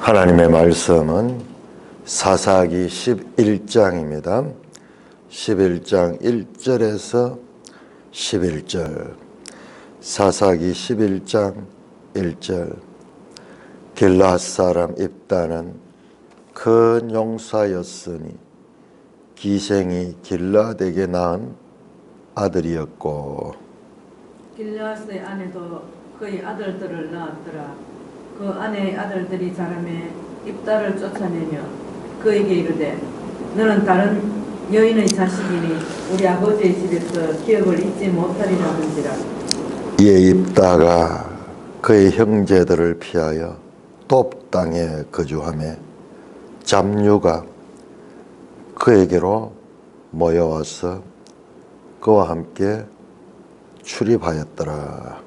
하나님의 말씀은 사사기 11장입니다. 11장 1절에서 11절. 사사기 11장 1절. 길앗 사람 입다는 큰 용사였으니 기생이 길앗에게 낳은 아들이었고, 길앗의 아내도 그의 아들들을 낳았더라. 그 아내의 아들들이 자라매 입다를 쫓아내며 그에게 이르되 너는 다른 여인의 자식이니 우리 아버지의 집에서 기업을 잊지 못하리라 한지라. 이에 입다가 그의 형제들을 피하여 돛 땅에 거주하며 잡류가 그에게로 모여와서 그와 함께 출입하였더라.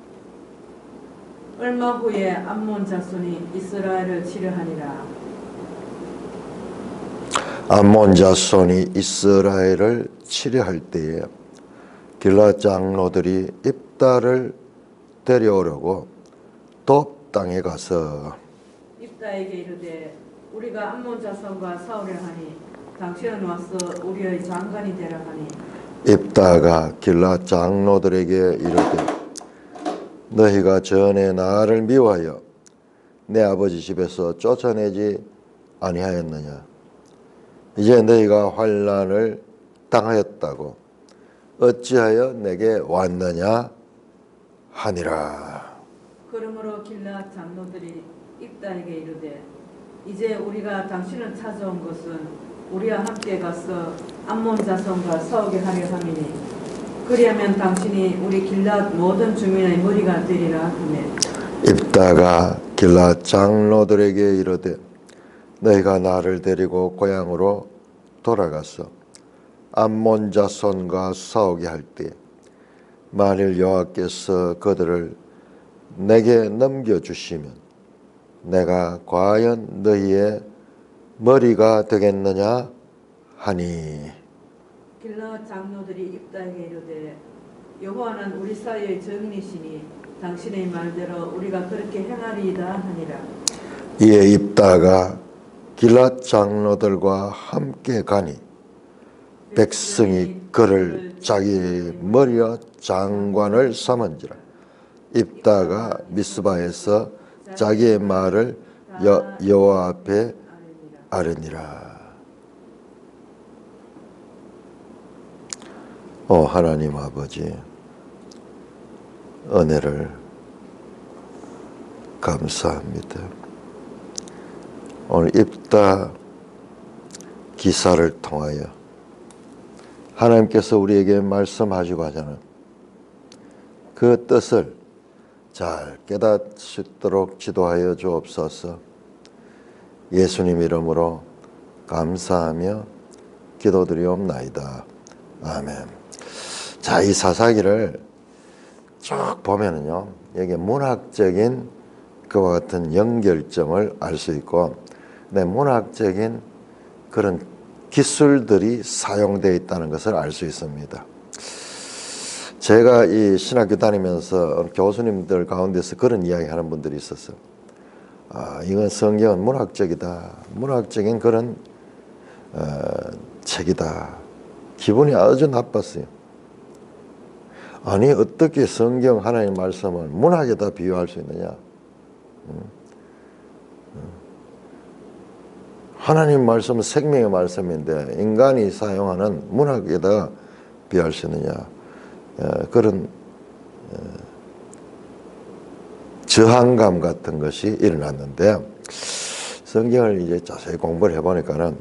얼마 후에 암몬 자손이 이스라엘을 치려하니라. 암몬 자손이 이스라엘을 치려할 때에 길앗 장로들이 입다를 데려오려고 돛 땅에 가서 입다에게 이르되 우리가 암몬 자손과 싸우려 하니 당신은 와서 우리의 장관이 되라 하니, 입다가 길앗 장로들에게 이르되 너희가 전에 나를 미워하여 내 아버지 집에서 쫓아내지 아니하였느냐? 이제 너희가 환난을 당하였다고 어찌하여 내게 왔느냐 하니라. 그러므로 길앗 장로들이 입다에게 이르되 이제 우리가 당신을 찾아온 것은 우리와 함께 가서 암몬 자손과 싸우게 하려 함이니 그리하면 당신이 우리 길앗 모든 주민의 머리가 되리라 하며, 입다가 길앗 장로들에게 이르되 너희가 나를 데리고 고향으로 돌아가서 암몬 자손과 싸우게 할 때 만일 여호와께서 그들을 내게 넘겨주시면 내가 과연 너희의 머리가 되겠느냐 하니, 길앗 장로들이 입다에게 이르되 여호와는 우리 사이의 증인이시니 당신의 말대로 우리가 그렇게 행하리이다 하니라. 이에 입다가 길앗 장로들과 함께 가니 백성이 그를 자기 머리와 장관을 삼은지라. 입다가 미스바에서 자기의 말을 여호와 앞에 아뢰니라. 하나님 아버지, 은혜를 감사합니다. 오늘 입다 기사를 통하여 하나님께서 우리에게 말씀하시고 하자는 그 뜻을 잘 깨닫을 수 있도록 지도하여 주옵소서. 예수님 이름으로 감사하며 기도드리옵나이다. 아멘. 자, 이 사사기를 쭉 보면은요, 여기 문학적인 그와 같은 연결점을 알 수 있고, 문학적인 그런 기술들이 사용되어 있다는 것을 알 수 있습니다. 제가 이 신학교 다니면서 교수님들 가운데서 그런 이야기 하는 분들이 있었어요. 이건 성경은 문학적이다. 문학적인 그런 책이다. 기분이 아주 나빴어요. 아니, 어떻게 성경 하나님 말씀을 문학에다 비유할 수 있느냐? 하나님 말씀은 생명의 말씀인데 인간이 사용하는 문학에다 비유할 수 있느냐? 그런 저항감 같은 것이 일어났는데, 성경을 이제 자세히 공부를 해보니까는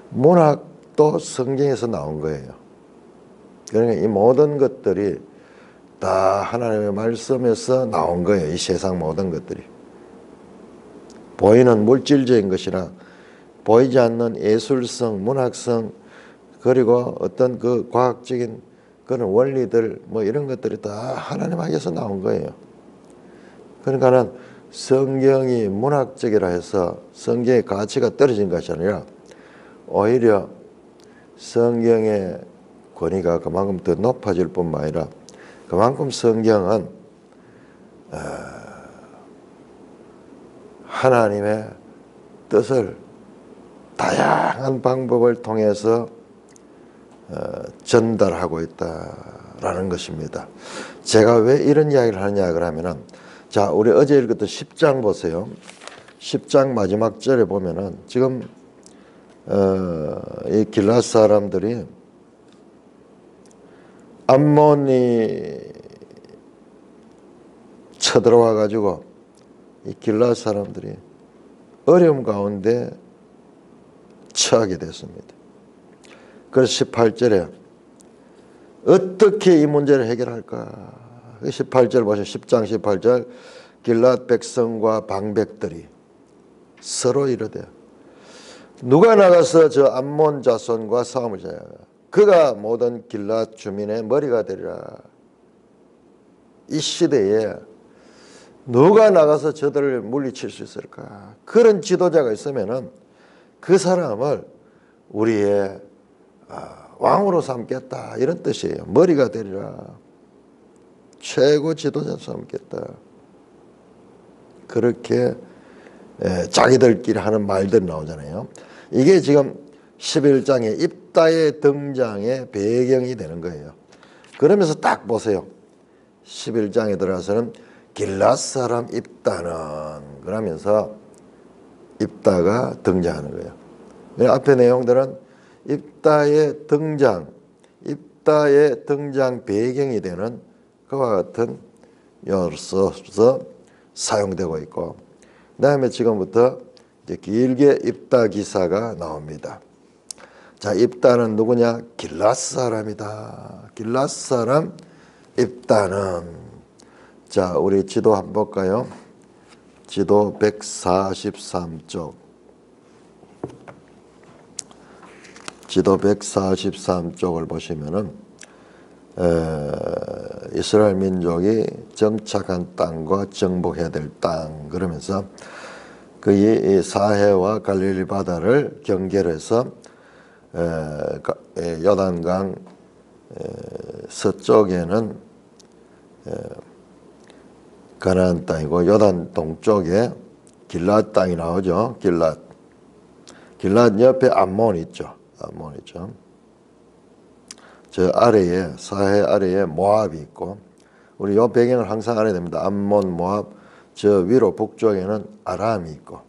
문학도 성경에서 나온 거예요. 그러니까 이 모든 것들이 다 하나님의 말씀에서 나온 거예요. 이 세상 모든 것들이. 보이는 물질적인 것이나 보이지 않는 예술성, 문학성, 그리고 어떤 그 과학적인 그런 원리들, 이런 것들이 다 하나님에게서 나온 거예요. 그러니까는 성경이 문학적이라 해서 성경의 가치가 떨어진 것이 아니라 오히려 성경의 권위가 그만큼 더 높아질 뿐만 아니라 그만큼 성경은 하나님의 뜻을 다양한 방법을 통해서 전달하고 있다라는 것입니다. 제가 왜 이런 이야기를 하느냐 그러면은, 자, 우리 어제 읽었던 10장 보세요. 10장 마지막 절에 보면은 지금 이 길앗 사람들이 암몬이 쳐들어와 가지고 이 길앗 사람들이 어려움 가운데 처하게 됐습니다. 그래서 18절에 어떻게 이 문제를 해결할까? 18절 보시면 10장 18절 길앗 백성과 방백들이 서로 이르되 누가 나가서 저 암몬 자손과 싸움을 하냐? 그가 모든 길앗 주민의 머리가 되리라. 이 시대에 누가 나가서 저들을 물리칠 수 있을까? 그런 지도자가 있으면은 그 사람을 우리의 왕으로 삼겠다 이런 뜻이에요. 머리가 되리라. 최고 지도자 삼겠다. 그렇게 자기들끼리 하는 말들이 나오잖아요. 이게 지금 11장의 입다의 등장의 배경이 되는 거예요. 그러면서 딱 보세요. 11장에 들어가서는 길앗 사람 입다는 그러면서 입다가 등장하는 거예요. 앞에 내용들은 입다의 등장 배경이 되는 그와 같은 요소서 사용되고 있고, 그 다음에 지금부터 이제 길게 입다 기사가 나옵니다. 자, 입다는 누구냐? 길앗 사람이다. 길앗 사람 입다는, 자, 우리 지도 한번 볼까요? 지도 143쪽. 지도 143쪽을 보시면은 이스라엘 민족이 정착한 땅과 정복해야 될 땅 그러면서 그 사해와 갈릴리 바다를 경계해서 요단강 서쪽에는 가나안 땅이고 요단 동쪽에 길앗 땅이 나오죠. 길앗 옆에 암몬 있죠. 저 아래에 사해 아래에 모압이 있고, 우리 요 배경을 항상 알아야 됩니다. 암몬, 모압, 저 위로 북쪽에는 아람이 있고.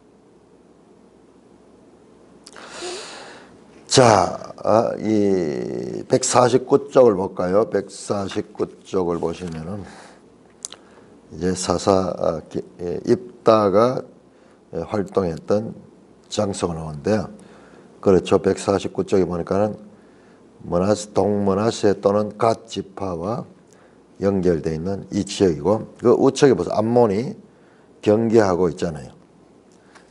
자, 이 149쪽을 볼까요? 149쪽을 보시면은 이제 입다가 활동했던 장소가 나오는데요. 그렇죠. 149쪽에 보니까는 동머나세 또는 갓 지파와 연결되어 있는 이 지역이고, 그 우측에 보세요. 암몬이 경계하고 있잖아요.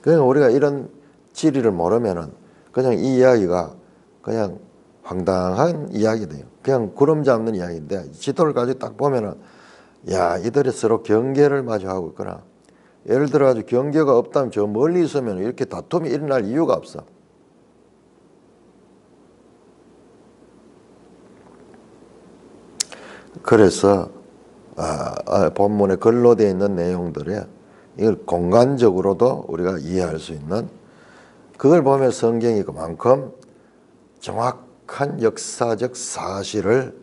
그러니까 우리가 이런 지리를 모르면은 그냥 이 이야기가 그냥 황당한 이야기돼요. 그냥 구름 잡는 이야기인데, 지도를 가지고 딱 보면은 야, 이들이 서로 경계를 마주하고 있구나. 예를 들어 가지고 경계가 없다면 저 멀리 있으면 이렇게 다툼이 일어날 이유가 없어. 그래서 본문에 글로 되어 있는 내용들에 이걸 공간적으로도 우리가 이해할 수 있는, 그걸 보면 성경이 그만큼 정확한 역사적 사실을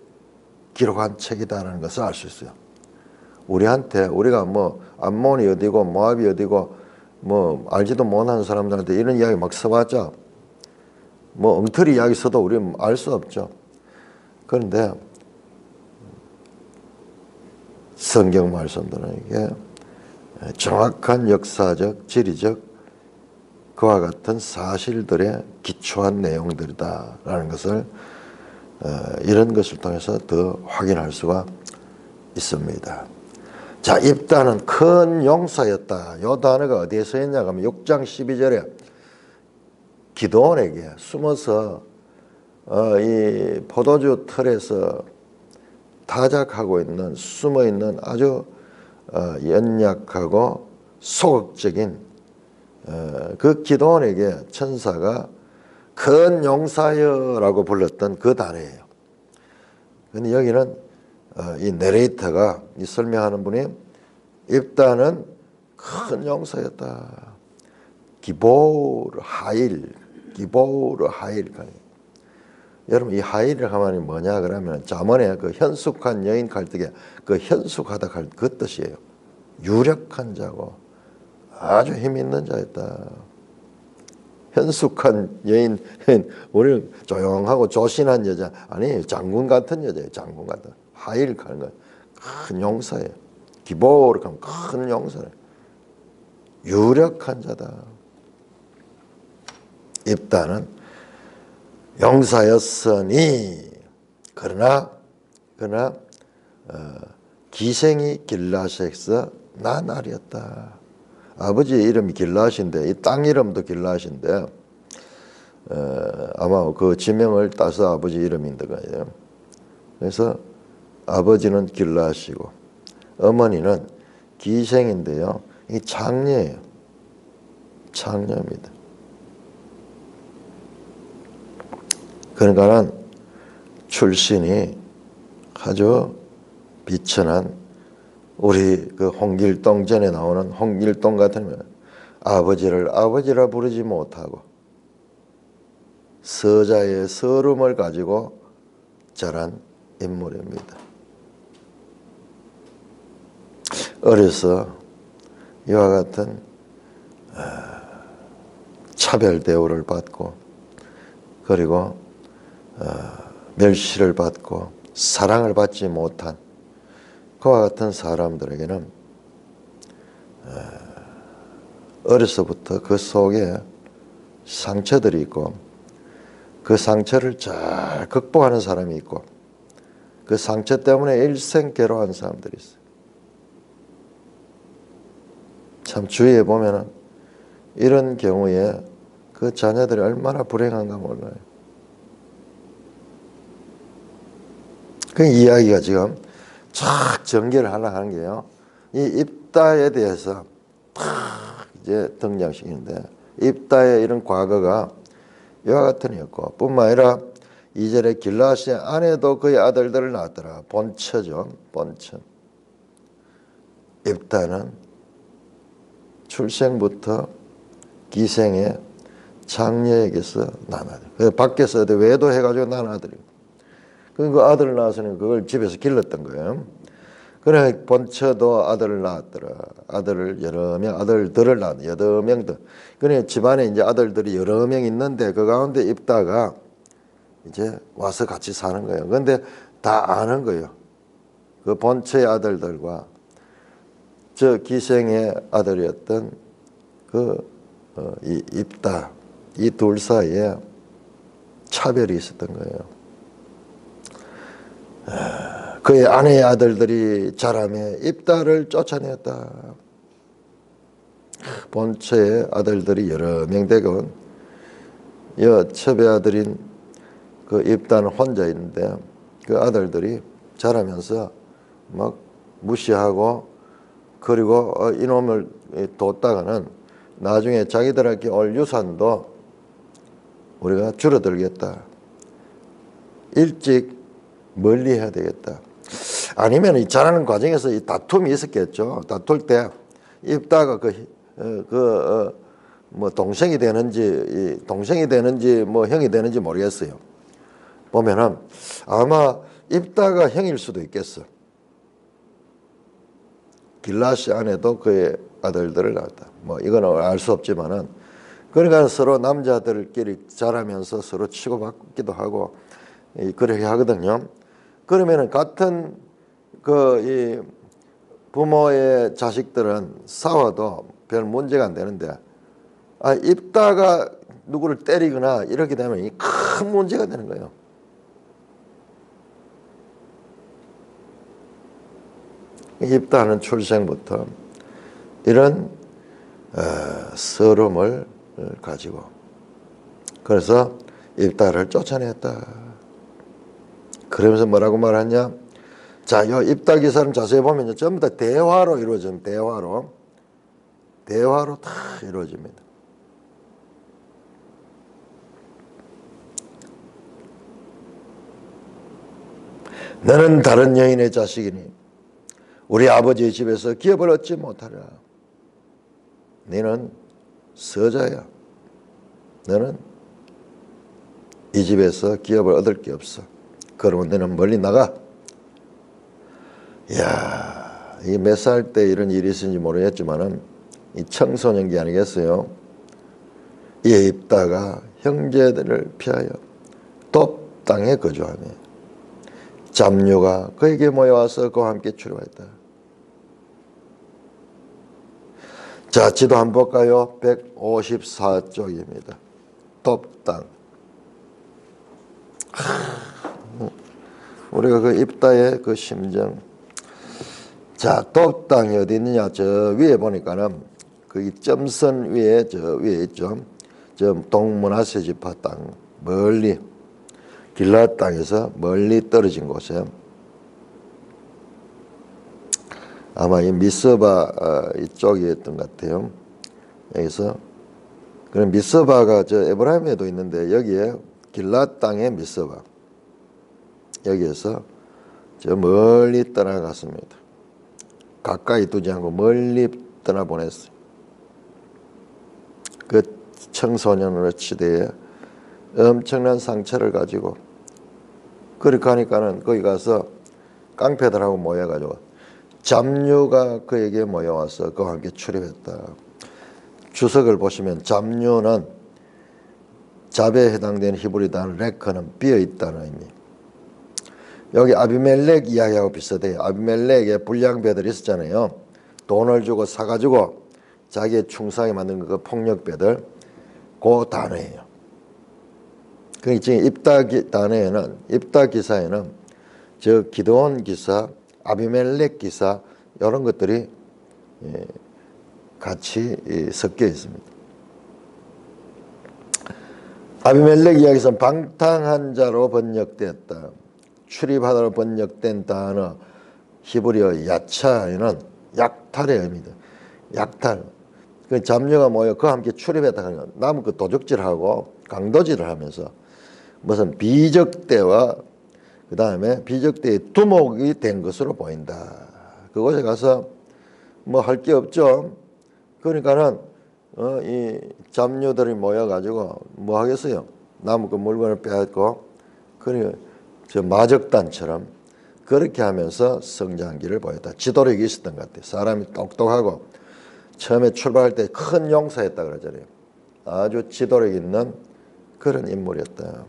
기록한 책이다라는 것을 알 수 있어요. 우리가 뭐 암몬이 어디고 모압이 어디고 뭐 알지도 못하는 사람들한테 이런 이야기 막 써봤자 뭐 엉터리 이야기 써도 우리는 알 수 없죠. 그런데 성경 말씀들은 이게 정확한 역사적, 지리적 그와 같은 사실들에 기초한 내용들이다라는 것을 이런 것을 통해서 더 확인할 수가 있습니다. 자, 입다는 큰 용사였다. 이 단어가 어디에 있냐 하면 6장 12절에 기드온에게 숨어서 이 포도주 틀에서 타작하고 있는, 숨어있는 아주 연약하고 소극적인 그 기드온에게 천사가 큰 용사여라고 불렀던 그 단어예요. 근데 여기는 이 내레이터가, 이 설명하는 분이 입다는 큰 용사였다. 기보르 하일, 기보르 하일. 여러분 이 하일을 하면 뭐냐 그러면 잠언에 그 현숙한 여인 갈등에 그 현숙하다 갈 그 뜻이에요. 유력한 자고 아주 힘 있는 자였다. 현숙한 여인, 우리는 조용하고 조신한 여자 아니 장군 같은 여자예요. 장군 같은 하일 가는 건 큰 용사예요. 기보르 하면 큰 용사예요. 유력한 자다. 입다는 용사였으니 그러나 기생이 길라앗에서 난 아리였다. 아버지 이름이 길라앗인데 이 땅 이름도 길라앗인데 아마 그 지명을 따서 아버지 이름인데 거예요. 그래서 아버지는 길라앗이고 어머니는 기생인데요. 이 장녀예요. 장녀입니다. 그러니까는 출신이 아주 비천한 우리 그 홍길동전에 나오는 홍길동 같은 아버지를 아버지라 부르지 못하고 서자의 서름을 가지고 자란 인물입니다. 어려서 이와 같은 차별 대우를 받고 그리고 멸시를 받고 사랑을 받지 못한 그와 같은 사람들에게는 어려서부터 그 속에 상처들이 있고 그 상처를 잘 극복하는 사람이 있고 그 상처 때문에 일생 괴로워하는 사람들이 있어요. 참 주위에 보면은 이런 경우에 그 자녀들이 얼마나 불행한가 몰라요. 그 이야기가 지금 쫙 전개를 하려고 하는 게요. 이 입다에 대해서 탁 이제 등장시키는데 입다의 이런 과거가 이와 같은 이었고 뿐만 아니라 2절에 길라앗의 아내도 그의 아들들을 낳았더라. 본처죠. 본처. 입다는 출생부터 기생의 장녀에게서 난 아들. 밖에서 외도해가지고 난 아들이고. 그 아들을 낳아서는 그걸 집에서 길렀던 거예요. 그래 본처도 아들을 낳았더라. 아들을 여러 명, 아들들을 낳았 8명들. 그래 집안에 이제 아들들이 여러 명 있는데 그 가운데 입다가 이제 와서 같이 사는 거예요. 그런데 다 아는 거예요. 그 본처의 아들들과 저 기생의 아들이었던 이 입다 이 둘 사이에 차별이 있었던 거예요. 그의 아내의 아들들이 자라매 입다를 쫓아내었다. 본처의 아들들이 여러 명 되건 첩의 아들인 그 입다는 혼자 있는데 그 아들들이 자라면서 막 무시하고 그리고 이놈을 뒀다가는 나중에 자기들에게 올 유산도 우리가 줄어들겠다. 일찍 멀리 해야 되겠다. 아니면 이 자라는 과정에서 이 다툼이 있었겠죠. 다툴 때 입다가 뭐 동생이 되는지 뭐 형이 되는지 모르겠어요. 보면은 아마 입다가 형일 수도 있겠어. 길라앗 안에도 그의 아들들을 낳았다. 뭐 이거는 알 수 없지만은 그러니까 서로 남자들끼리 자라면서 서로 치고받기도 하고 그렇게 하거든요. 그러면은 같은 이 부모의 자식들은 싸워도 별 문제가 안 되는데 입다가 누구를 때리거나 이렇게 되면 큰 문제가 되는 거예요. 입다는 출생부터 이런 서름을 가지고 그래서 입다를 쫓아냈다. 그러면서 뭐라고 말하냐? 자, 요 입다 기사를 자세히 보면 전부 다 대화로 이루어집니다. 대화로 다 이루어집니다. 너는 다른 여인의 자식이니 우리 아버지의 집에서 기업을 얻지 못하라. 너는 서자야. 너는 이 집에서 기업을 얻을 게 없어. 그러면 너는 멀리 나가. 이야, 이 몇 살 때 이런 일이 있었는지 모르겠지만은 이 청소년기 아니겠어요? 이 입다가 형제들을 피하여 돕 땅에 거주하며 잡류가 그에게 모여와서 그와 함께 출입했다. 자, 지도 한번 볼까요? 154쪽입니다. 돕 땅. 우리가 그 입다의 그 심정. 자, 돕 땅이 어디 있느냐? 저 위에 보니까는 그 점선 위에 저 위에 있죠. 저 동므낫세 지파 땅 멀리 길앗 땅에서 멀리 떨어진 곳에 아마 이 미스바 이쪽이었던 것 같아요. 여기서 그럼 미스바가 저 에브라임에도 있는데 여기에 길앗 땅의 미스바 여기에서 저 멀리 떠나갔습니다. 가까이 두지 않고 멀리 떠나보냈어요. 그 청소년으로 시대에 엄청난 상처를 가지고 그렇게 하니까는 거기 가서 깡패들하고 모여가지고 잡류가 그에게 모여와서 그와 함께 출입했다. 주석을 보시면 잡류는 잡에 해당되는 히브리 단어 레커는 비어있다는 의미. 여기 아비멜렉 이야기하고 비슷해요. 아비멜렉에 불량배들이 있었잖아요. 돈을 주고 사가지고 자기의 충성에 맞는 그 폭력배들 그 단어예요. 그 지금 입다 기사에는 저 기드온 기사, 아비멜렉 기사 이런 것들이 같이 섞여 있습니다. 아비멜렉 이야기에서는 방탕한 자로 번역되었다. 출입하다로 번역된 단어 히브리어 야차에는 약탈의 의미다. 약탈. 그 잡류가 모여 그와 함께 출입했다 하는 건 남은 그 도적질하고 강도질을 하면서 무슨 비적대와 그 다음에 비적대의 두목이 된 것으로 보인다. 그곳에 가서 뭐 할 게 없죠. 그러니까는 이 잡류들이 모여가지고 뭐 하겠어요? 남은 그 물건을 빼앗고 그러니까 저 마적단처럼 그렇게 하면서 성장기를 보였다. 지도력이 있었던 것 같아요. 사람이 똑똑하고 처음에 출발할 때 큰 용사였다 그러잖아요. 아주 지도력 있는 그런 인물이었다.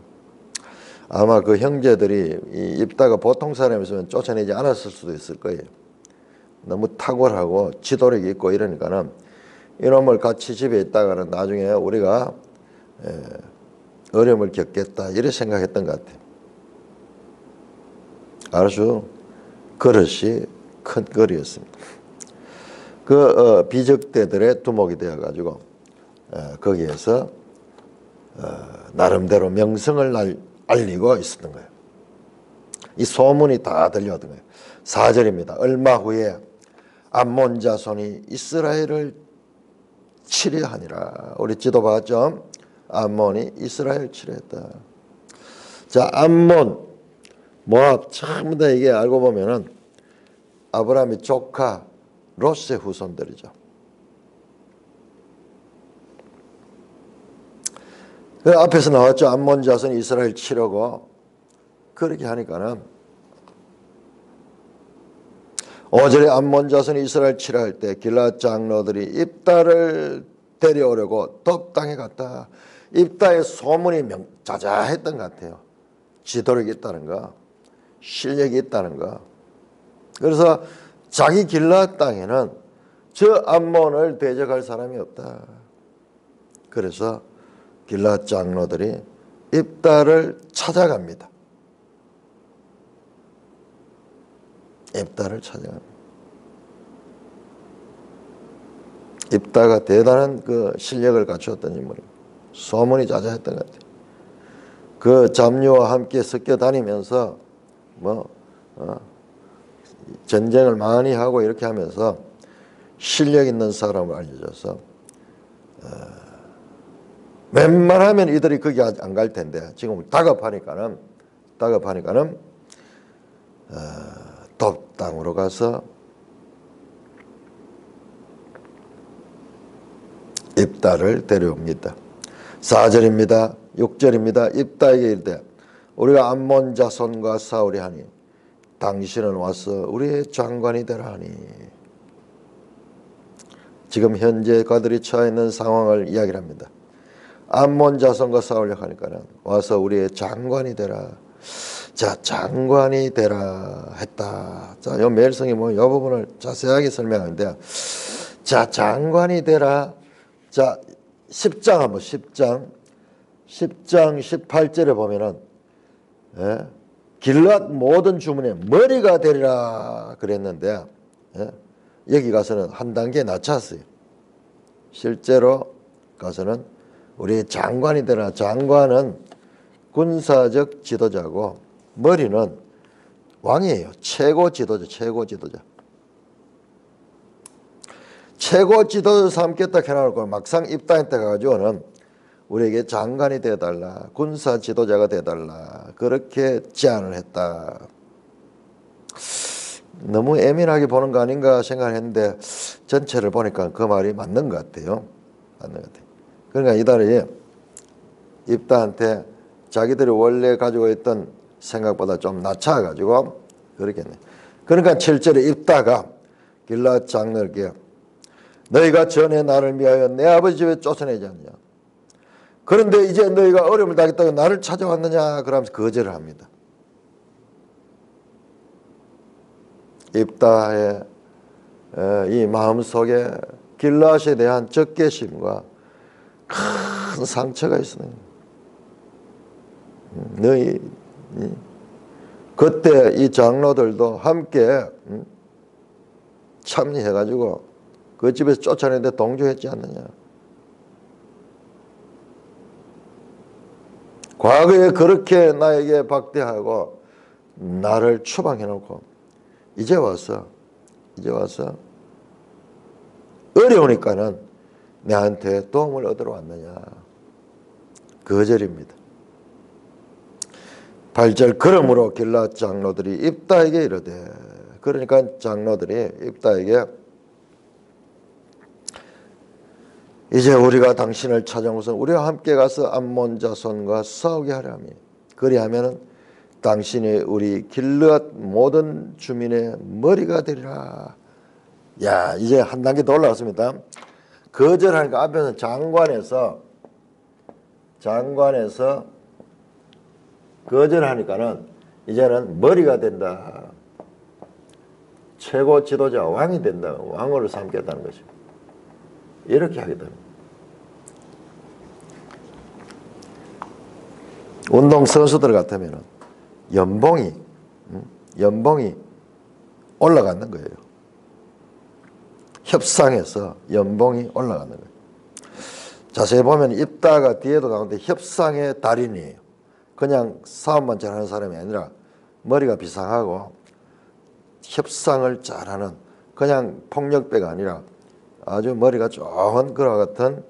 아마 그 형제들이 입다가 보통 사람이었으면 쫓아내지 않았을 수도 있을 거예요. 너무 탁월하고 지도력이 있고 이러니까는 이놈을 같이 집에 있다가는 나중에 우리가 어려움을 겪겠다 이렇게 생각했던 것 같아요. 아주 그릇이 큰 거리였습니다. 그 비적대들의 두목이 되어가지고 거기에서 나름대로 명성을 알리고 있었던 거예요. 이 소문이 다 들려오던 거예요. 4절입니다. 얼마 후에 암몬 자손이 이스라엘을 치려하니라. 우리 지도 봤죠? 암몬이 이스라엘 치려했다. 자, 암몬, 모압 전부 다 이게 알고 보면은 아브라함의 조카 롯의 후손들이죠. 그 앞에서 나왔죠. 암몬 자손이 이스라엘 치려고 그렇게 하니까는 5절에 암몬 자손이 이스라엘 치려 할 때 길앗 장로들이 입다를 데려오려고 돕 땅에 갔다. 입다의 소문이 자자했던 것 같아요. 지도력이 있다는 거, 실력이 있다는 거. 그래서 자기 길앗 땅에는 저 암몬을 대적할 사람이 없다. 그래서 길앗 장로들이 입다를 찾아갑니다. 입다를 찾아갑니다. 입다가 대단한 그 실력을 갖추었던 인물입니다. 소문이 자자했던 것 같아요. 그 잡류와 함께 섞여 다니면서 전쟁을 많이 하고 이렇게 하면서 실력 있는 사람을 알려줘서 웬만하면 이들이 거기 안 갈 텐데 지금 다급하니까는 돕 땅으로 가서 입다를 데려옵니다. 4절입니다. 6절입니다. 입다에게 이르되 우리가 암몬 자손과 싸우리 하니 당신은 와서 우리의 장관이 되라 하니. 지금 현재 그들이 처해 있는 상황을 이야기를 합니다. 암몬 자손과 싸우려고 하니까는 와서 우리의 장관이 되라. 자, 장관이 되라 했다. 자, 요 메일성이 뭐 이 부분을 자세하게 설명하는데, 자, 장관이 되라. 자, 10장 한번 10장 18절에 보면은 길앗 모든 주문의 머리가 되리라 그랬는데 여기 가서는 한 단계 낮췄어요. 실제로 가서는 우리 장관이 되라. 장관은 군사적 지도자고 머리는 왕이에요. 최고 지도자, 최고 지도자. 최고 지도자 삼겠다 해놓고 막상 입당할 때 가가지고는 우리에게 장관이 되어달라, 군사 지도자가 되어달라, 그렇게 제안을 했다. 너무 예민하게 보는 거 아닌가 생각했는데 전체를 보니까 그 말이 맞는 것 같아요. 맞는 것 같아요. 그러니까 이달이 입다한테 자기들이 원래 가지고 있던 생각보다 좀 낮춰가지고 그렇게 했네. 그러니까 7절에 입다가 길앗 장로에게 너희가 전에 나를 미하여 내 아버지 집에 쫓아내지 않느냐. 그런데 이제 너희가 어려움을 당했다고 나를 찾아왔느냐. 그러면서 거절을 합니다. 입다의 이 마음속에 길앗에 대한 적개심과 큰 상처가 있어요. 너희 그때 이 장로들도 함께 참여해가지고 그 집에서 쫓아내는데 동조했지 않느냐. 과거에 그렇게 나에게 박대하고 나를 추방해놓고 이제 와서 어려우니까는 내한테 도움을 얻으러 왔느냐. 거절입니다. 8절 그러므로 길앗 장로들이 입다에게 이르되, 그러니까 장로들이 입다에게 이제 우리가 당신을 찾아온 것은 우리와 함께 가서 암몬 자손과 싸우게 하려니 그리하면은 당신이 우리 길앗 모든 주민의 머리가 되리라. 야, 이제 한 단계 더 올라왔습니다. 거절하니까 앞에서 장관에서 거절하니까는 이제는 머리가 된다. 최고 지도자 왕이 된다. 왕으로 삼겠다는 것이. 이렇게 하게 됩니다. 운동선수들 같으면 연봉이 올라가는 거예요. 협상에서 연봉이 올라가는 거예요. 자세히 보면 입다가 뒤에도 가운데 협상의 달인이에요. 그냥 사업만 잘하는 사람이 아니라 머리가 비상하고 협상을 잘하는, 그냥 폭력배가 아니라 아주 머리가 좋은 그와 같은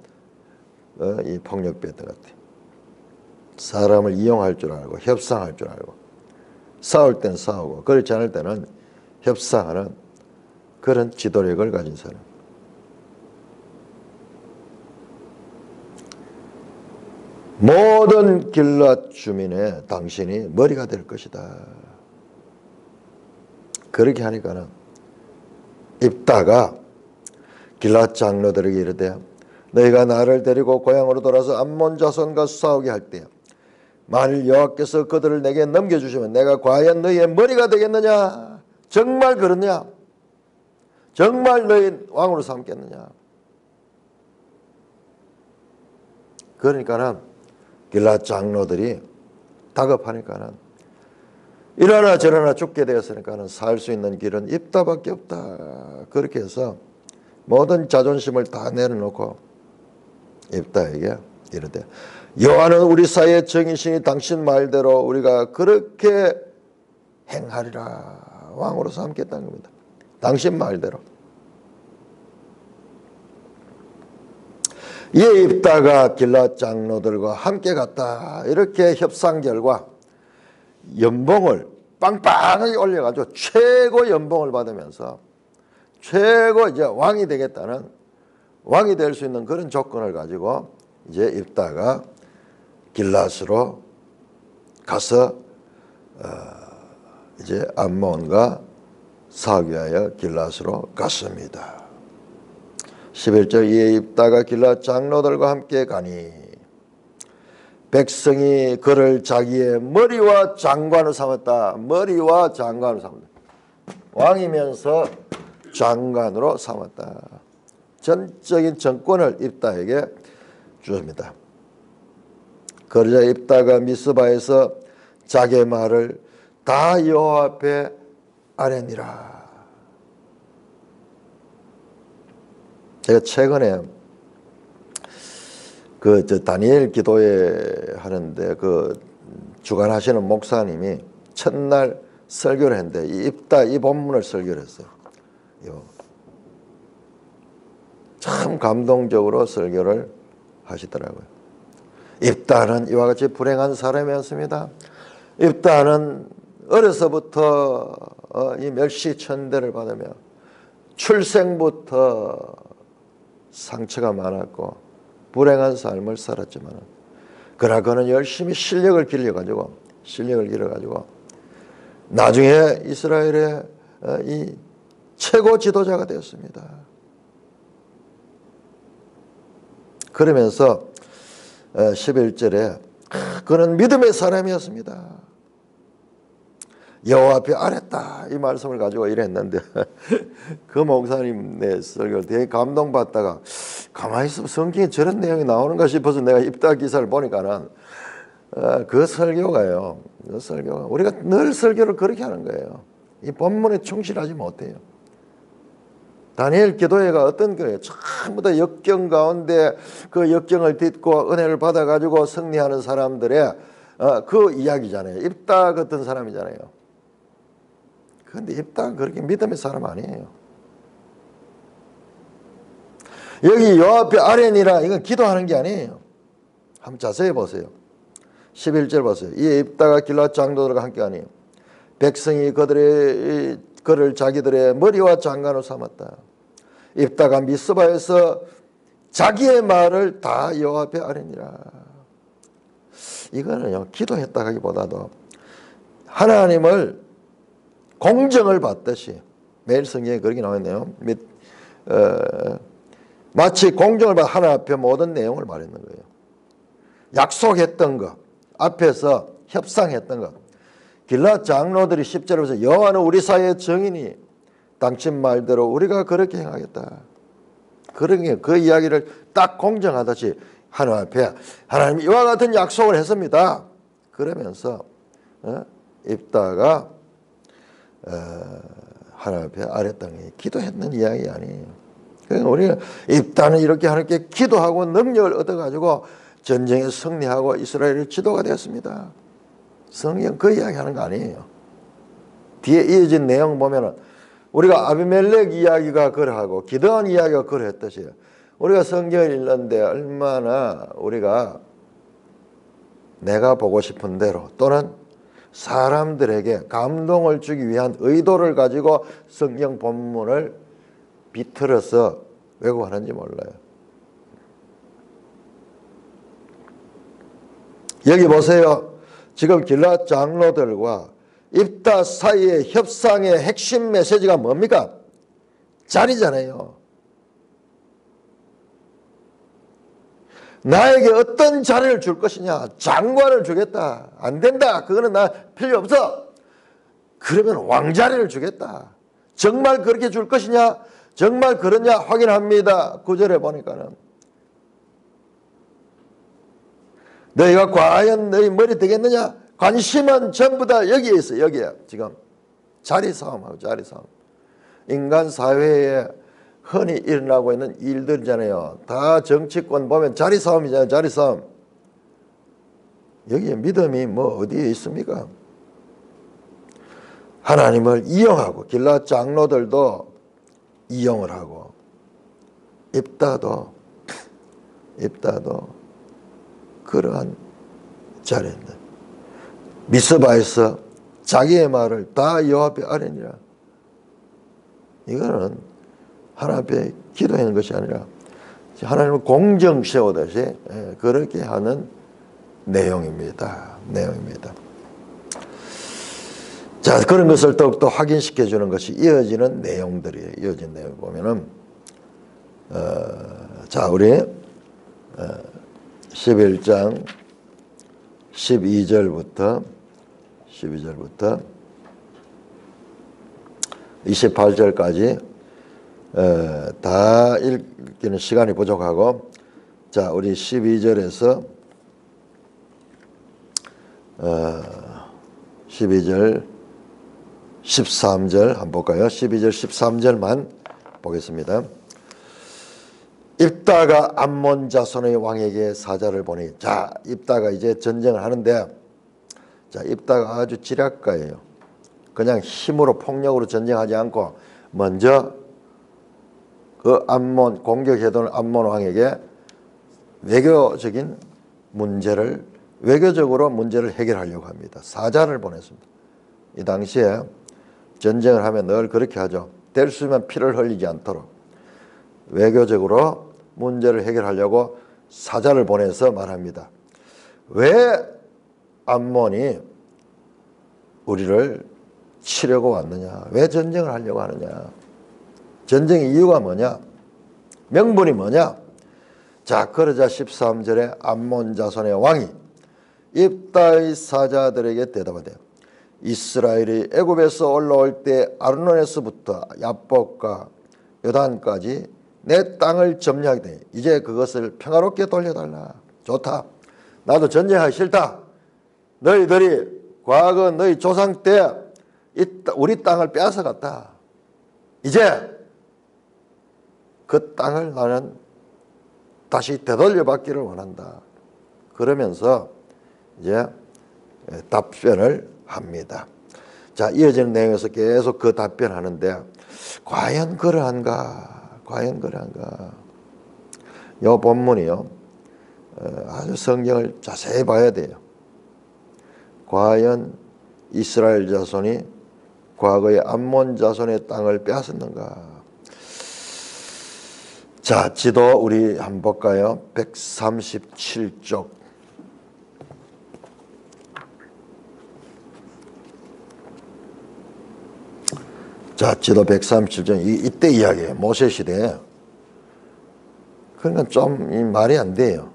이 폭력배들 같아요. 사람을 이용할 줄 알고 협상할 줄 알고 싸울 땐 싸우고 그렇지 않을 때는 협상하는 그런 지도력을 가진 사람. 모든 길앗 주민의 당신이 머리가 될 것이다. 그렇게 하니까는 입다가 길앗 장로들에게 이르되 너희가 나를 데리고 고향으로 돌아서 암몬 자손과 싸우게 할 때 만일 여호와께서 그들을 내게 넘겨주시면 내가 과연 너희의 머리가 되겠느냐? 정말 그러냐? 정말 너희 왕으로 삼겠느냐? 그러니까는 길앗 장로들이 다급하니까는 이러나 저러나 죽게 되었으니까는 살 수 있는 길은 입다밖에 없다. 그렇게 해서 모든 자존심을 다 내려놓고 입다에게 이르되 여호와는 우리 사이의 정이시니 당신 말대로 우리가 그렇게 행하리라. 왕으로 삼겠다는 겁니다. 당신 말대로. 이에 입다가 길앗 장로들과 함께 갔다. 이렇게 협상 결과 연봉을 빵빵하게 올려가지고 최고 연봉을 받으면서 최고 이제 왕이 되겠다는 왕이 될 수 있는 그런 조건을 가지고 이제 입다가 길앗으로 가서 이제 암몬과 싸우기 위하여 길앗으로 갔습니다. 11절 이에 입다가 길앗 장로들과 함께 가니 백성이 그를 자기의 머리와 장관을 삼았다. 머리와 장관을 삼았다. 왕이면서 장관으로 삼았다. 전적인 정권을 입다에게 주었습니다. 그러자 입다가 미스바에서 자기의 말을 다 여호와 앞에 아뢰니라. 제가 최근에 다니엘 기도회 하는데 주관하시는 목사님이 첫날 설교를 했는데 이 본문을 설교를 했어요. 참 감동적으로 설교를 하시더라고요. 입다는 이와 같이 불행한 사람이었습니다. 입다는 어려서부터 이 멸시천대를 받으며 출생부터 상처가 많았고 불행한 삶을 살았지만 그러나 그는 열심히 실력을 길러가지고 나중에 이스라엘의 이 최고 지도자가 되었습니다. 그러면서 11절에 그는 믿음의 사람이었습니다. 여호와 앞에 아뢰다 이 말씀을 가지고 이랬는데 그 목사님의 설교를 되게 감동받다가 가만히 있으면 성경에 저런 내용이 나오는가 싶어서 내가 입다 기사를 보니까는 그 설교가 우리가 늘 설교를 그렇게 하는 거예요. 이 본문에 충실하지 못해요. 다니엘 기도회가 어떤 거예요? 전부 다 역경 가운데 그 역경을 딛고 은혜를 받아가지고 승리하는 사람들의 그 이야기잖아요. 입다 같은 사람이잖아요. 그런데 입다가 그렇게 믿음의 사람 아니에요. 여기 여호와 앞에 아뢰니라 이건 기도하는 게 아니에요. 한번 자세히 보세요. 11절 보세요. 이에 입다가 길앗 장로들과 함께 하니 백성이 그를 자기들의 머리와 장관으로 삼았다. 입다가 미스바에서 자기의 말을 다 여호와 앞에 아뢰니라. 이거는요 기도했다 하기보다도 하나님을 공정을 받듯이 매일 성경에 그렇게 나와 있네요. 마치 공정을 받아 하나님 앞에 모든 내용을 말했는 거예요. 약속했던 것 앞에서 협상했던 것. 길앗 장로들이 10절에서 여호와는 우리 사이의 정인이 당신 말대로 우리가 그렇게 행하겠다. 그 이야기를 딱 공정하듯이 하나님 앞에 하나님이 이와 같은 약속을 했습니다. 그러면서 입다가 하나님 앞에 아뢰던 게 기도했는 이야기 아니에요. 그러니까 우리가 입다는 이렇게 하나님께 기도하고 능력을 얻어가지고 전쟁에 승리하고 이스라엘의 지도가 되었습니다. 성경 그 이야기하는 거 아니에요. 뒤에 이어진 내용 보면은 우리가 아비멜렉 이야기가 그러하고 기드온 이야기가 그러했듯이 우리가 성경을 읽는데 얼마나 우리가 내가 보고 싶은 대로 또는 사람들에게 감동을 주기 위한 의도를 가지고 성경 본문을 비틀어서 왜곡하는지 몰라요. 여기 보세요. 지금 길앗 장로들과 입다 사이의 협상의 핵심 메시지가 뭡니까? 자리잖아요. 나에게 어떤 자리를 줄 것이냐? 장관을 주겠다. 안 된다. 그거는 나 필요 없어. 그러면 왕자리를 주겠다. 정말 그렇게 줄 것이냐? 정말 그러냐? 확인합니다. 9절에 보니까는 너희가 과연 너희 머리 되겠느냐? 관심은 전부 다 여기에 있어. 여기에 지금 자리 싸움하고 자리 싸움. 인간 사회에 흔히 일어나고 있는 일들이잖아요. 다 정치권 보면 자리 싸움이잖아요. 자리 싸움. 여기에 믿음이 뭐 어디에 있습니까? 하나님을 이용하고 길앗 장로들도 이용을 하고 입다도 그러한 자리입니다. 미스바에서 자기의 말을 다 여호와 앞에 아뢰니라. 이거는 하나님 앞에 기도하는 것이 아니라 하나님은 공정 세우듯이 그렇게 하는 내용입니다. 자, 그런 것을 더욱더 확인시켜 주는 것이 이어지는 내용들이에요. 이어진 내용 보면은 자, 우리 11장 12절부터 28절까지 다 읽기는 시간이 부족하고, 자, 우리 12절에서 12절 13절 한번 볼까요? 12절 13절만 보겠습니다. 입다가 암몬 자손의 왕에게 사자를 보내. 자, 입다가 이제 전쟁을 하는데, 자, 입다가 아주 지략가예요. 그냥 힘으로 폭력으로 전쟁하지 않고 먼저 그 암몬 공격해둔 암몬 왕에게 외교적으로 문제를 해결하려고 합니다. 사자를 보냈습니다. 이 당시에 전쟁을 하면 늘 그렇게 하죠. 될 수 있으면 피를 흘리지 않도록 외교적으로 문제를 해결하려고 사자를 보내서 말합니다. 왜 암몬이 우리를 치려고 왔느냐? 왜 전쟁을 하려고 하느냐? 전쟁의 이유가 뭐냐? 명분이 뭐냐? 자, 그러자 13절에 암몬 자손의 왕이 입다의 사자들에게 대답하되, 이스라엘이 애굽에서 올라올 때 아르논에서부터 야복과 요단까지 내 땅을 점령하게 되니 이제 그것을 평화롭게 돌려달라. 좋다. 나도 전쟁하기 싫다. 너희들이 과거 너희 조상 때 우리 땅을 빼앗아갔다. 이제 그 땅을 나는 다시 되돌려 받기를 원한다. 그러면서 이제 답변을 합니다. 자, 이어지는 내용에서 계속 그 답변하는데, 과연 그러한가? 이 본문이요, 아주 성경을 자세히 봐야 돼요. 과연 이스라엘 자손이 과거의 암몬 자손의 땅을 빼앗았는가? 자, 지도 우리 한번 볼까요? 137쪽. 자, 지도 137쪽. 이때 이야기예요. 모세 시대에. 그러니까 좀 말이 안 돼요.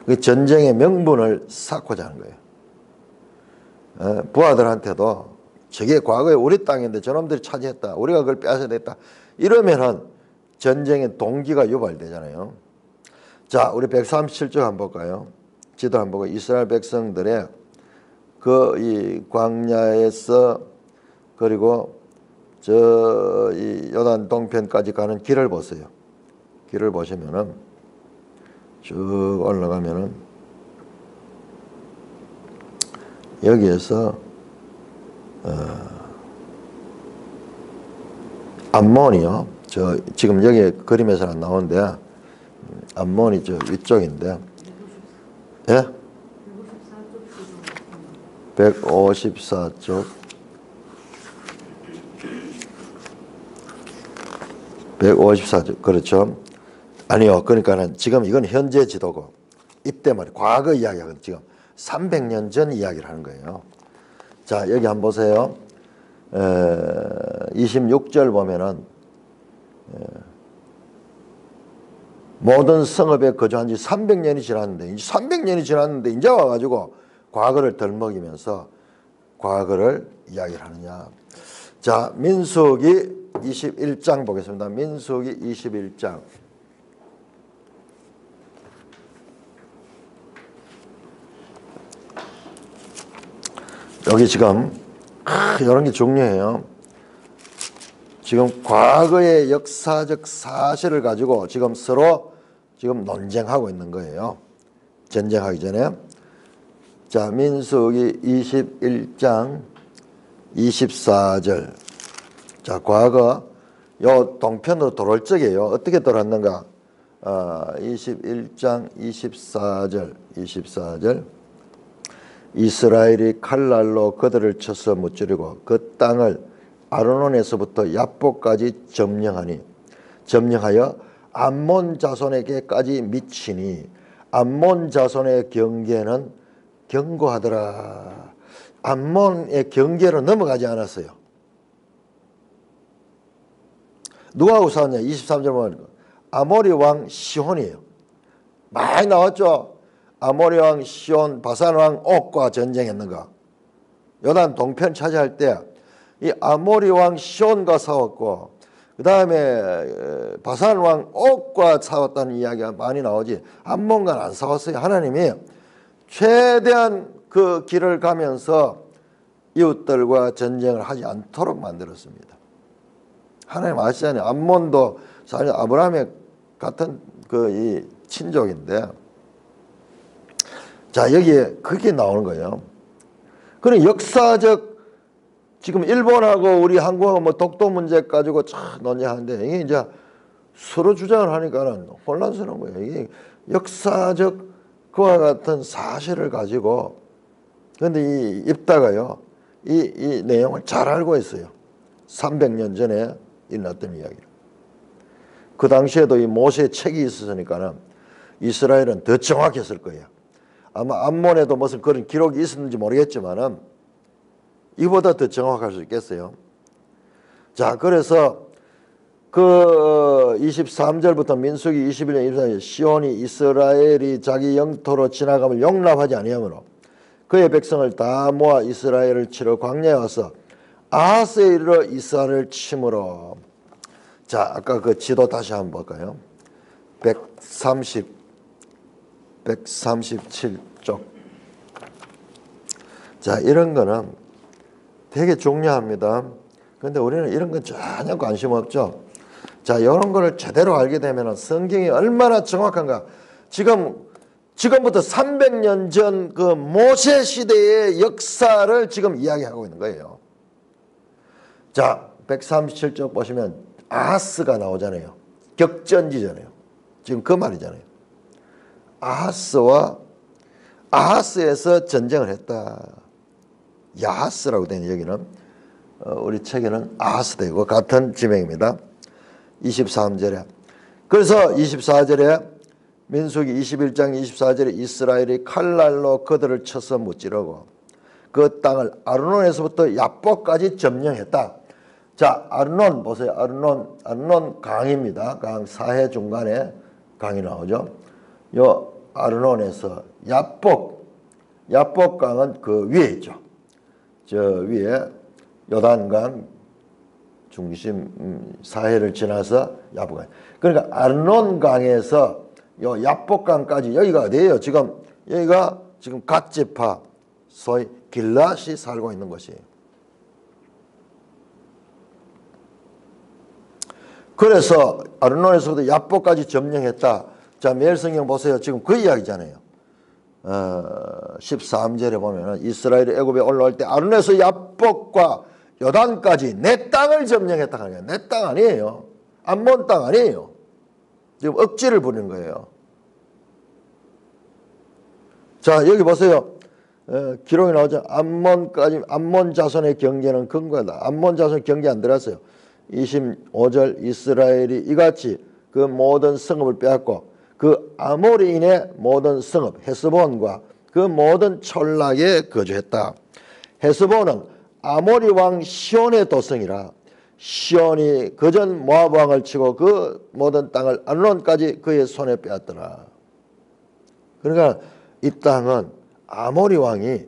그 전쟁의 명분을 쌓고자 하는 거예요. 부하들한테도 저게 과거에 우리 땅인데 저놈들이 차지했다. 우리가 그걸 빼앗아야 됐다. 이러면은 전쟁의 동기가 유발되잖아요. 자, 우리 137쪽 한번 볼까요? 지도 한번 보고, 이스라엘 백성들의 이 광야에서 그리고 이 요단 동편까지 가는 길을 보세요. 길을 보시면은 쭉 올라가면은 여기에서 암몬이요. 지금 여기 그림에서는 안 나오는데 암몬이 저 위쪽인데, 예? 154쪽. 154쪽. 그렇죠. 아니요. 그러니까는 지금 이건 현재 지도고, 이때 말이 과거 이야기하거든요. 지금 300년 전 이야기를 하는 거예요. 자, 여기 한번 보세요. 26절 보면은 모든 성읍에 거주한 지 300년이 지났는데 이제 와가지고 과거를 덜먹이면서 과거를 이야기를 하느냐. 자, 민수기 21장 보겠습니다. 민수기 21장. 여기 지금 이런 게 중요해요. 지금 과거의 역사적 사실을 가지고 지금 서로 논쟁하고 있는 거예요. 전쟁하기 전에. 자, 민수기 21장 24절. 자, 과거 요 동편으로 돌아올 적이에요. 어떻게 돌았는가? 21장 24절. 이스라엘이 칼날로 그들을 쳐서 무찌르고 그 땅을 아르논에서부터 야복까지 점령하니 점령하여 암몬 자손에게까지 미치니 암몬 자손의 경계는 견고하더라. 암몬의 경계로 넘어가지 않았어요. 누가 싸웠냐? 23절 보면 아모리 왕 시혼이에요. 많이 나왔죠. 아모리 왕 시혼, 바산 왕 옥과 전쟁했는가. 요단 동편 차지할 때 이 아모리 왕 시혼과 싸웠고 그 다음에 바산 왕 옥과 싸웠다는 이야기가 많이 나오지 암몬과는 안 싸웠어요. 하나님이 최대한 그 길을 가면서 이웃들과 전쟁을 하지 않도록 만들었습니다. 하나님 아시잖아요. 암몬도 사실 아브라함의 같은 그 이 친족인데, 자 여기에 그게 나오는 거예요. 그런 역사적 지금 일본하고 우리 한국하고 뭐 독도 문제 가지고 참 논의하는데 이게 이제 서로 주장을 하니까는 혼란스러운 거예요. 이게 역사적 그와 같은 사실을 가지고 근데 이 입다가요 이 내용을 잘 알고 있어요. 300년 전에 일어났던 이야기를. 그 당시에도 이 모세 책이 있었으니까는 이스라엘은 더 정확했을 거예요. 아마 암몬에도 무슨 그런 기록이 있었는지 모르겠지만은 이보다 더 정확할 수 있겠어요. 자, 그래서 그 23절부터 민수기 21년 24절 시온이 이스라엘이 자기 영토로 지나감을 용납하지 아니하므로 그의 백성을 다 모아 이스라엘을 치러 광야에 와서 아하스에 이르러 이스라엘을 치므로. 자, 아까 그 지도 다시 한번 볼까요? 137쪽. 자, 이런 거는 되게 중요합니다. 근데 우리는 이런 건 전혀 관심 없죠. 자, 이런 거를 제대로 알게 되면 성경이 얼마나 정확한가. 지금부터 300년 전 그 모세 시대의 역사를 지금 이야기하고 있는 거예요. 자, 137쪽 보시면 아하스가 나오잖아요. 격전지잖아요. 지금 그 말이잖아요. 아하스에서 전쟁을 했다. 야하스라고 되는 여기는 우리 책에는 아하스 되고 같은 지명입니다. 23절에 그래서 24절에 민수기 21장 24절에 이스라엘이 칼날로 그들을 쳐서 무찌르고 그 땅을 아르논에서부터 야복까지 점령했다. 자, 아르논 보세요. 아르논 강입니다. 강 사해 중간에 강이 나오죠. 요 아르논에서 야복강은 그 위에 있죠. 저 위에 요단강 중심 사해를 지나서 야복강. 그러니까 아르논강에서 요 야복강까지 여기가 어디예요? 여기가 지금 갓 지파 소위 길랏이 살고 있는 곳이에요. 그래서 아르논에서부터 야복까지 점령했다. 자, 메일성경 보세요. 지금 그 이야기잖아요. 13절에 보면은 이스라엘이 애굽에 올라올 때 아르논에서 야복과 요단까지 내 땅을 점령했다 하는 거예요. 내 땅 아니에요. 암몬 땅 아니에요. 지금 억지를 부리는 거예요. 자, 여기 보세요. 기록이 나오죠. 암몬 자손의 경계는 근거하다. 암몬 자손 경계 안 들어갔어요. 25절 이스라엘이 이같이 그 모든 성읍을 빼앗고 그 아모리인의 모든 성읍 헤스본과 그 모든 촌락에 거주했다. 헤스본은 아모리 왕 시온의 도성이라 시온이 그전 모압 왕을 치고 그 모든 땅을 아르논까지 그의 손에 빼앗더라. 그러니까 이 땅은 아모리 왕이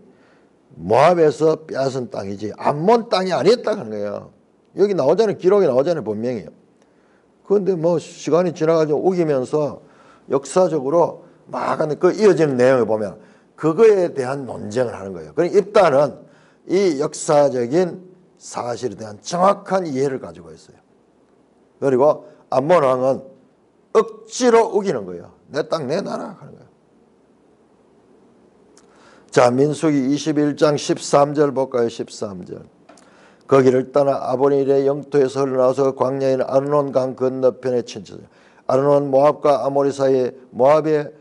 모압에서 빼앗은 땅이지 암몬 땅이 아니었다는 거예요. 여기 나오잖아요. 기록이 나오잖아요. 분명히. 그런데 뭐 시간이 지나가지고 우기면서 역사적으로 막 그 이어지는 내용을 보면 그거에 대한 논쟁을 하는 거예요. 그러니까 입단은 이 역사적인 사실에 대한 정확한 이해를 가지고 있어요. 그리고 암몬 왕은 억지로 우기는 거예요. 내 땅 내놔라 하는 거예요. 자, 민수기 21장 13절 볼까요? 13절. 거기를 떠나 아보닐의 영토에서 흘러나와서 광야에 있는 아르논강 건너편에 친척. 아르논 모압과 아모리 사이에 모압의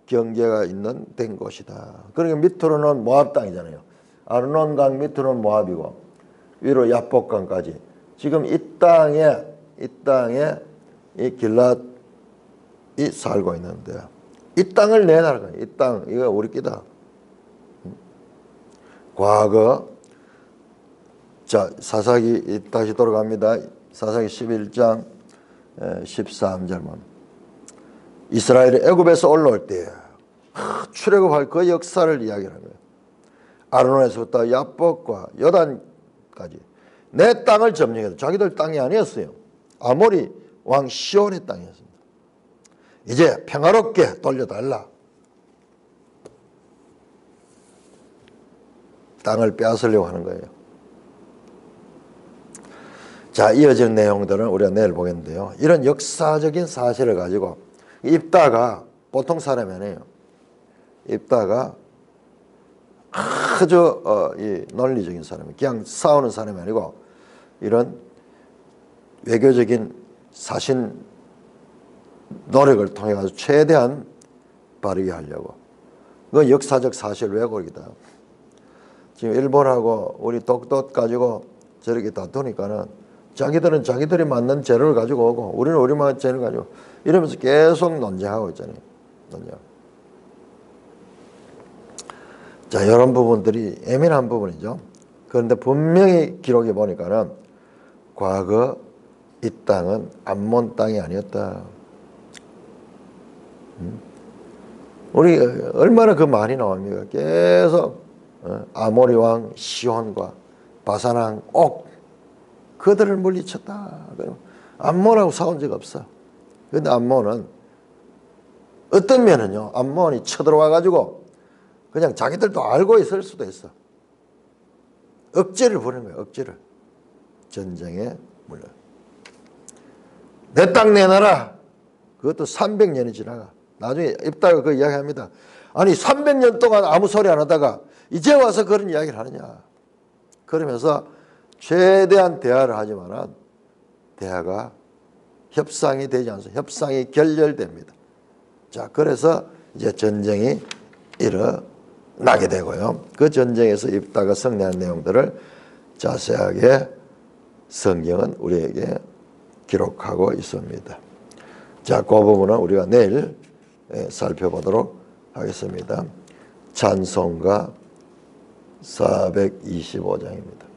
경계가 있는 된 곳이다. 그러니까 밑으로는 모압 땅이잖아요. 아르논강 밑으로는 모압이고 위로 야복강까지. 지금 이 땅에 이 길랏이 살고 있는데 이 땅을 내놔라. 이 땅 이거 우리 끼다. 과거 자 사사기 다시 돌아갑니다. 사사기 11장 13절만 이스라엘이 애굽에서 올라올 때 출애굽할 그 역사를 이야기하는 거예요. 아르논에서부터 야복과 요단까지 내 땅을 점령해서 자기들 땅이 아니었어요. 아모리 왕 시온의 땅이었습니다. 이제 평화롭게 돌려달라. 땅을 빼앗으려고 하는 거예요. 자, 이어지는 내용들은 우리가 내일 보겠는데요. 이런 역사적인 사실을 가지고 입다가 보통 사람이 아니에요. 입다가 아주 이 논리적인 사람이 그냥 싸우는 사람이 아니고 이런 외교적인 사신 노력을 통해 가지고 최대한 바르게 하려고. 그건 역사적 사실 왜곡이다. 지금 일본하고 우리 독도 가지고 저렇게 다투니까는 자기들은 자기들이 맞는 재료를 가지고 오고 우리는 우리만 재료를 가지고 이러면서 계속 논쟁하고 있잖아요. 논쟁. 자, 이런 부분들이 예민한 부분이죠. 그런데 분명히 기록에 보니까는 과거 이 땅은 암몬 땅이 아니었다. 우리 얼마나 그 말이 나옵니까? 계속 아모리 왕 시온과 바산 왕 옥 그들을 물리쳤다. 암몬하고 싸운 적 없어. 그런데 암몬은 어떤 면은요, 암몬이 쳐들어와 가지고 그냥 자기들도 알고 있을 수도 있어. 억지를 부리는 거예요. 억지를. 전쟁에 물려. 내 땅 내놔라. 그것도 300년이 지나가. 나중에 입다가 그 이야기합니다. 아니 300년 동안 아무 소리 안 하다가 이제 와서 그런 이야기를 하느냐. 그러면서 최대한 대화를 하지만은 대화가 협상이 되지 않습니다. 협상이 결렬됩니다. 자, 그래서 이제 전쟁이 일어나게 되고요. 그 전쟁에서 입다가 승리한 내용들을 자세하게 성경은 우리에게 기록하고 있습니다. 자, 그 부분은 우리가 내일 살펴보도록 하겠습니다. 찬송가 425장입니다.